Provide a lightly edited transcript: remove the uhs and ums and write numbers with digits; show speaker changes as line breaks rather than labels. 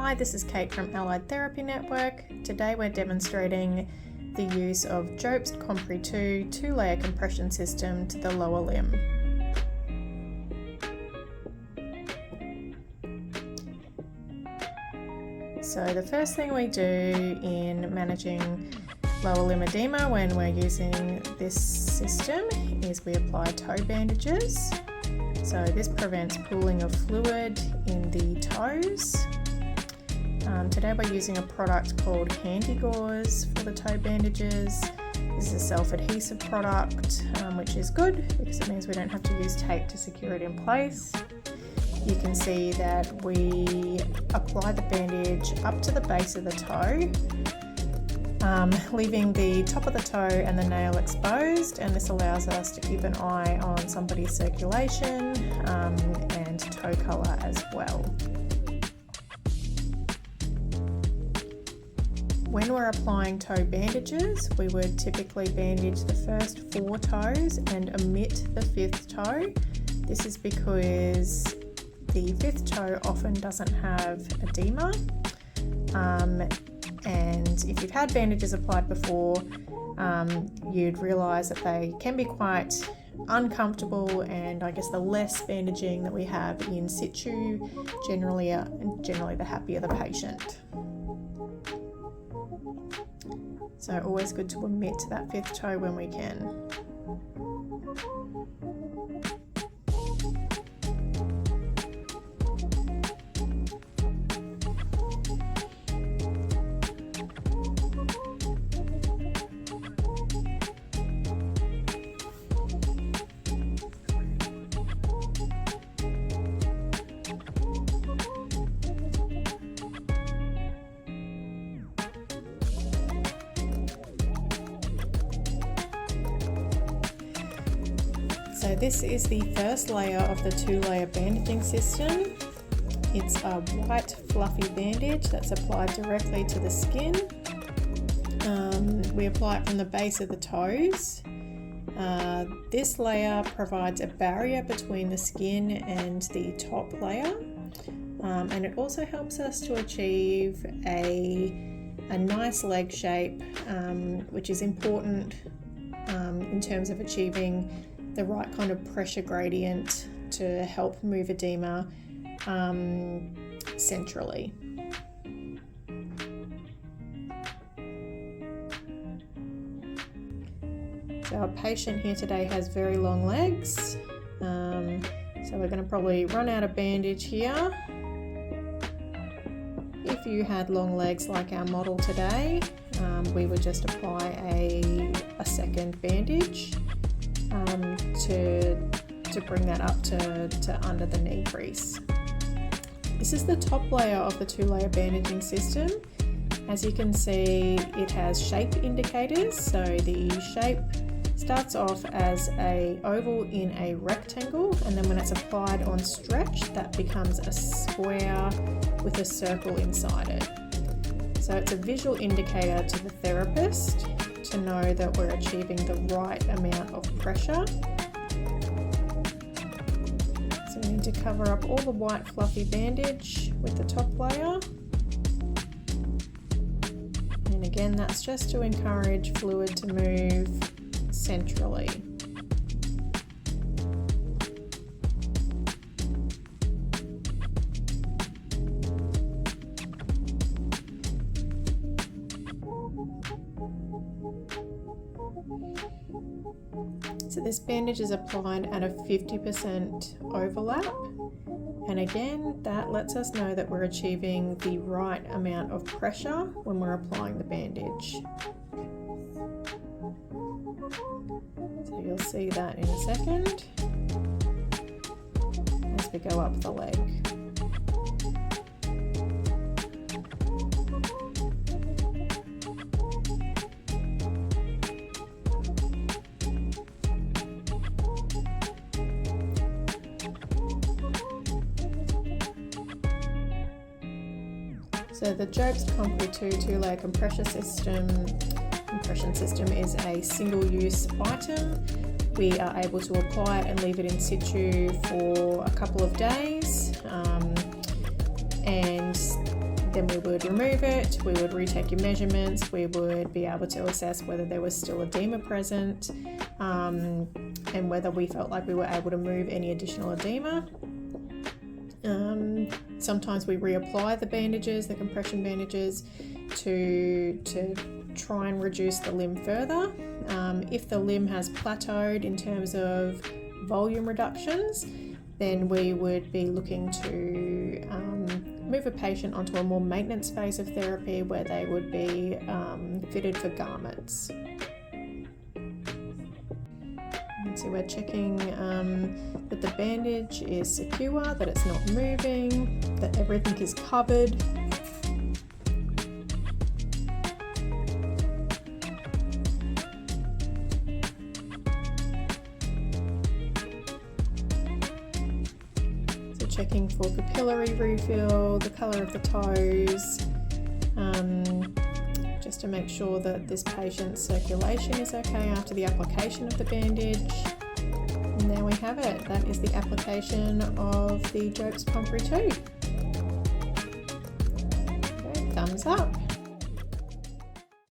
Hi, this is Kate from Allied Therapy Network. Today we're demonstrating the use of Jobst Compri2 two-layer compression system to the lower limb. So the first thing we do in managing lower limb edema when we're using this system is we apply toe bandages. So this prevents pooling of fluid in the toes. Today we're using a product called Handy Gauze for the toe bandages. This is a self-adhesive product, which is good because it means we don't have to use tape to secure it in place. You can see that we apply the bandage up to the base of the toe, leaving the top of the toe and the nail exposed, and this allows us to keep an eye on somebody's circulation and toe colour as well. When we're applying toe bandages, we would typically bandage the first 4 toes and omit the 5th toe. This is because the 5th toe often doesn't have edema, and if you've had bandages applied before, you'd realise that they can be quite uncomfortable, and I guess the less bandaging that we have in situ, generally the happier the patient. So always good to omit that 5th toe when we can. So this is the first layer of the 2-layer bandaging system. It's a white fluffy bandage that's applied directly to the skin. We apply it from the base of the toes. This layer provides a barrier between the skin and the top layer, and it also helps us to achieve a nice leg shape, which is important in terms of achieving the right kind of pressure gradient to help move edema centrally. So our patient here today has very long legs, so we're going to probably run out of bandage here. If you had long legs like our model today, we would just apply a second bandage to bring that up to under the knee crease. This is the top layer of the 2-layer bandaging system. As you can see, it has shape indicators. So the shape starts off as an oval in a rectangle, and then when it's applied on stretch, that becomes a square with a circle inside it. So it's a visual indicator to the therapist to know that we're achieving the right amount of pressure. So we need to cover up all the white fluffy bandage with the top layer. And again, that's just to encourage fluid to move centrally. So this bandage is applied at a 50% overlap, and again that lets us know that we're achieving the right amount of pressure when we're applying the bandage. So you'll see that in a second as we go up the leg. So the Jobst Compri2 two-layer compression system is a single-use item. We are able to apply it and leave it in situ for a couple of days, and Then we would remove it, we would retake your measurements, we would be able to assess whether there was still edema present, and whether we felt like we were able to move any additional edema. Sometimes we reapply the bandages, the compression bandages, to try and reduce the limb further. If the limb has plateaued in terms of volume reductions, then we would be looking to move a patient onto a more maintenance phase of therapy where they would be fitted for garments. So we're checking that the bandage is secure, that it's not moving, that everything is covered. So checking for capillary refill, the colour of the toes, just to make sure that this patient's circulation is okay after the application of the bandage. And there we have it. That is the application of the Jobst Compri2. Okay, thumbs up.